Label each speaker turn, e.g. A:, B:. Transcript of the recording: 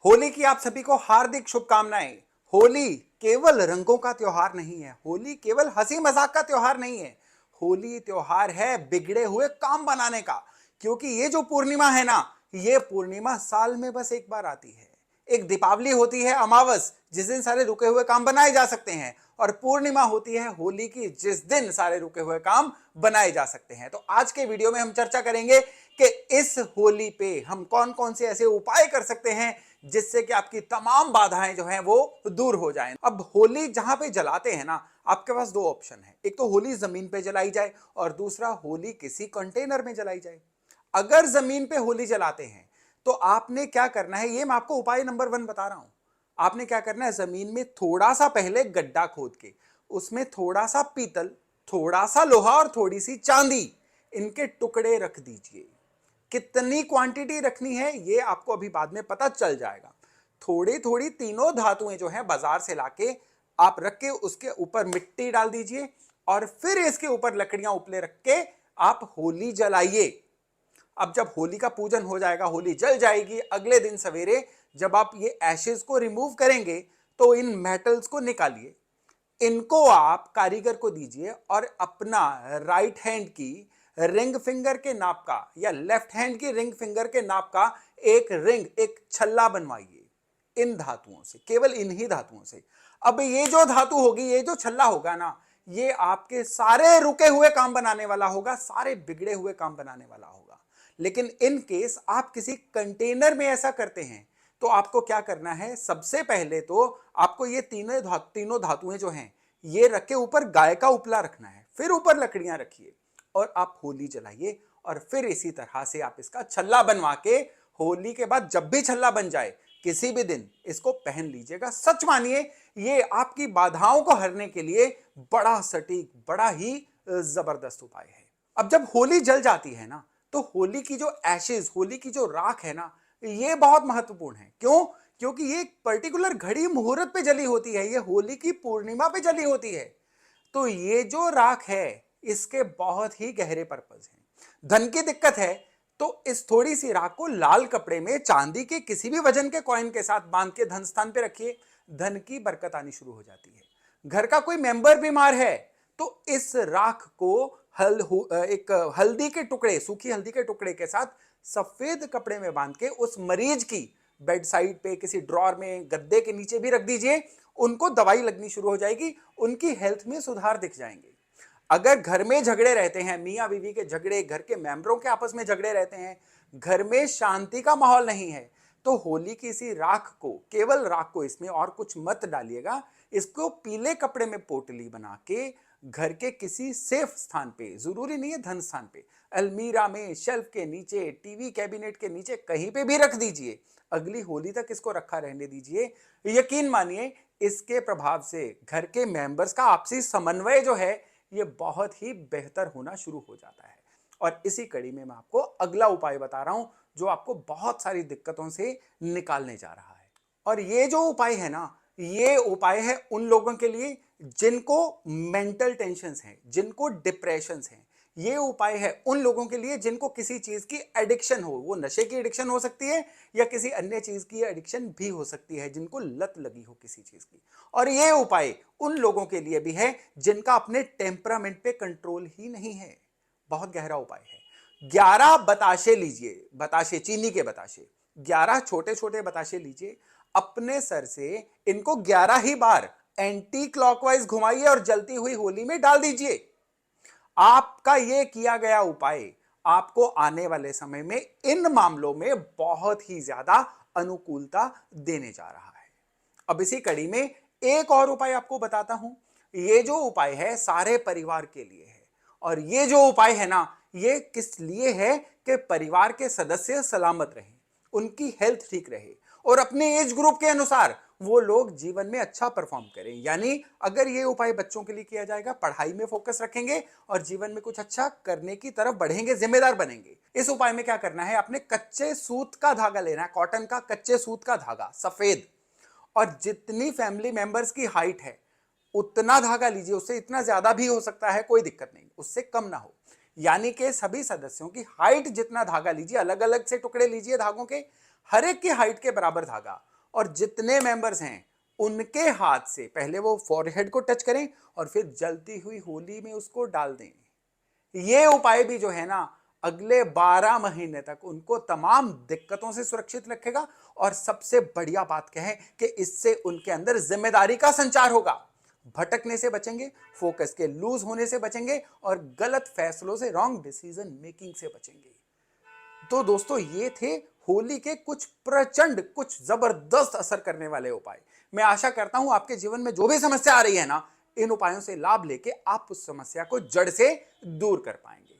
A: होली की आप सभी को हार्दिक शुभकामनाएं। होली केवल रंगों का त्योहार नहीं है, होली केवल हंसी मजाक का त्योहार नहीं है। होली त्योहार है बिगड़े हुए काम बनाने का। क्योंकि ये जो पूर्णिमा है ना, ये पूर्णिमा साल में बस एक बार आती है। एक दीपावली होती है अमावस, जिस दिन सारे रुके हुए काम बनाए जा सकते हैं, और पूर्णिमा होती है होली की, जिस दिन सारे रुके हुए काम बनाए जा सकते हैं। तो आज के वीडियो में हम चर्चा करेंगे कि इस होली पे हम कौन कौन से ऐसे उपाय कर सकते हैं जिससे कि आपकी तमाम बाधाएं जो हैं वो दूर हो जाएं। अब होली जहां पे जलाते हैं ना, आपके पास दो ऑप्शन है। एक तो होली जमीन पे जलाई जाए और दूसरा होली किसी कंटेनर में जलाई जाए। अगर जमीन पे होली जलाते हैं तो आपने क्या करना है, ये मैं आपको उपाय नंबर 1 बता रहा हूं। आपने क्या करना है, जमीन में थोड़ा सा पहले गड्ढा खोद के उसमें थोड़ा सा पीतल, थोड़ा सा लोहा और थोड़ी सी चांदी, इनके टुकड़े रख दीजिए। कितनी क्वांटिटी रखनी है ये आपको अभी बाद में पता चल जाएगा। थोड़ी थोड़ी तीनों धातुएं जो हैं बाजार से लाके आप रख के उसके ऊपर मिट्टी डाल दीजिए और फिर इसके ऊपर लकड़ियां उपले रख के आप होली जलाइए। अब जब होली का पूजन हो जाएगा, होली जल जाएगी, अगले दिन सवेरे जब आप ये एशेज को रिमूव करेंगे तो इन मेटल्स को निकालिए। इनको आप कारीगर को दीजिए और अपना राइट हैंड की रिंग फिंगर के नाप का या लेफ्ट हैंड की रिंग फिंगर के नाप का एक रिंग, एक छल्ला बनवाइए इन धातुओं से, केवल इन्हीं धातुओं से। अब ये जो धातु होगी, ये जो छल्ला होगा ना, ये आपके सारे रुके हुए काम बनाने वाला होगा, सारे बिगड़े हुए काम बनाने वाला होगा। लेकिन इन केस आप किसी कंटेनर में ऐसा करते हैं तो आपको क्या करना है, सबसे पहले तो आपको ये तीनों धातुएं जो हैं ये रख के ऊपर गाय का उपला रखना है, फिर ऊपर लकड़ियां रखिए और आप होली जलाइए। और फिर इसी तरह से आप इसका छल्ला बनवा के होली के बाद जब भी छल्ला बन जाए किसी भी दिन इसको पहन लीजिएगा। सच मानिए, ये आपकी बाधाओं को हरने के लिए बड़ा सटीक, बड़ा ही जबरदस्त उपाय है। अब जब होली जल जाती है ना, तो होली की जो एशेज, होली की जो राख है ना, ये बहुत महत्वपूर्ण है। क्यों? क्योंकि ये एक पर्टिकुलर घड़ी मुहूर्त पे जली होती है, ये होली की पूर्णिमा पे जली होती है। तो ये जो राख है इसके बहुत ही गहरे पर्पज हैं। धन की दिक्कत है तो इस थोड़ी सी राख को लाल कपड़े में चांदी के किसी भी वजन के कॉइन के साथ बांध के धन स्थान पे रखिए, धन की बरकत आनी शुरू हो जाती है। घर का कोई मेंबर बीमार है तो इस राख को एक हल्दी के टुकड़े, सूखी हल्दी के टुकड़े के साथ सफेद कपड़े में बांध के उस मरीज की बेड साइड पे, किसी ड्रॉर में, गद्दे के नीचे भी रख दीजिए। उनको दवाई लगनी शुरू हो जाएगी, उनकी हेल्थ में सुधार दिख जाएंगे। अगर घर में झगड़े रहते हैं, मियां बीवी के झगड़े, घर के मेंबरों के आपस में झगड़े रहते हैं, घर में शांति का माहौल नहीं है, तो होली की इसी राख को, केवल राख को, इसमें और कुछ मत डालिएगा, इसको पीले कपड़े में पोटली बना के घर के किसी सेफ स्थान पे, जरूरी नहीं है धन स्थान पे, अलमीरा में, शेल्फ के नीचे, टीवी कैबिनेट के नीचे, कहीं पे भी रख दीजिए। अगली होली तक इसको रखा रहने दीजिए। यकीन मानिए, इसके प्रभाव से घर के मेंबर्स का आपसी समन्वय जो है ये बहुत ही बेहतर होना शुरू हो जाता है। और इसी कड़ी में मैं आपको अगला उपाय बता रहा हूं जो आपको बहुत सारी दिक्कतों से निकालने जा रहा है। और ये जो उपाय है ना, ये उपाय है उन लोगों के लिए जिनको मेंटल टेंशन्स हैं, जिनको डिप्रेशंस हैं। ये उपाय है उन लोगों के लिए जिनको किसी चीज की एडिक्शन हो, वो नशे की एडिक्शन हो सकती है या किसी अन्य चीज की एडिक्शन भी हो सकती है, जिनको लत लगी हो किसी चीज की। और ये उपाय उन लोगों के लिए भी है जिनका अपने टेम्परामेंट पे कंट्रोल ही नहीं है। बहुत गहरा उपाय है। 11 बताशे लीजिए, बताशे, चीनी के बताशे, 11 छोटे छोटे बताशे लीजिए। अपने सर से इनको 11 ही बार एंटी क्लॉकवाइज घुमाइए और जलती हुई होली में डाल दीजिए। आपका यह किया गया उपाय आपको आने वाले समय में इन मामलों में बहुत ही ज्यादा अनुकूलता देने जा रहा है। अब इसी कड़ी में एक और उपाय आपको बताता हूं। ये जो उपाय है सारे परिवार के लिए है। और ये जो उपाय है ना, ये किस लिए है कि परिवार के सदस्य सलामत रहें, उनकी हेल्थ ठीक रहे और अपने एज ग्रुप के अनुसार वो लोग जीवन में अच्छा परफॉर्म करें। यानी अगर ये उपाय बच्चों के लिए किया जाएगा, पढ़ाई में फोकस रखेंगे और जीवन में कुछ अच्छा करने की तरफ बढ़ेंगे, जिम्मेदार बनेंगे। इस उपाय में क्या करना है, आपने कच्चे सूत का धागा लेना है, कॉटन का कच्चे सूत का धागा, सफेद, और जितनी फैमिली मेंबर्स की हाइट है उतना धागा लीजिए। उससे इतना ज्यादा भी हो सकता है, कोई दिक्कत नहीं, उससे कम ना हो। यानी कि सभी सदस्यों की हाइट जितना धागा लीजिए, अलग अलग से टुकड़े लीजिए धागों के, हर एक की हाइट के बराबर धागा, और जितने मेंबर्स हैं उनके हाथ से पहले वो फॉरहेड को टच करें और फिर जलती हुई होली में उसको डाल दें। ये उपाय भी जो है ना अगले 12 महीने तक उनको तमाम दिक्कतों से सुरक्षित रखेगा। और सबसे बढ़िया बात क्या है कि इससे उनके अंदर जिम्मेदारी का संचार होगा, भटकने से बचेंगे, फोकस के लूज होने से बचेंगे और गलत फैसलों से, रॉन्ग डिसीजन मेकिंग से बचेंगे। तो दोस्तों ये थे होली के कुछ प्रचंड, कुछ जबरदस्त असर करने वाले उपाय। मैं आशा करता हूं आपके जीवन में जो भी समस्या आ रही है ना, इन उपायों से लाभ लेके आप उस समस्या को जड़ से दूर कर पाएंगे।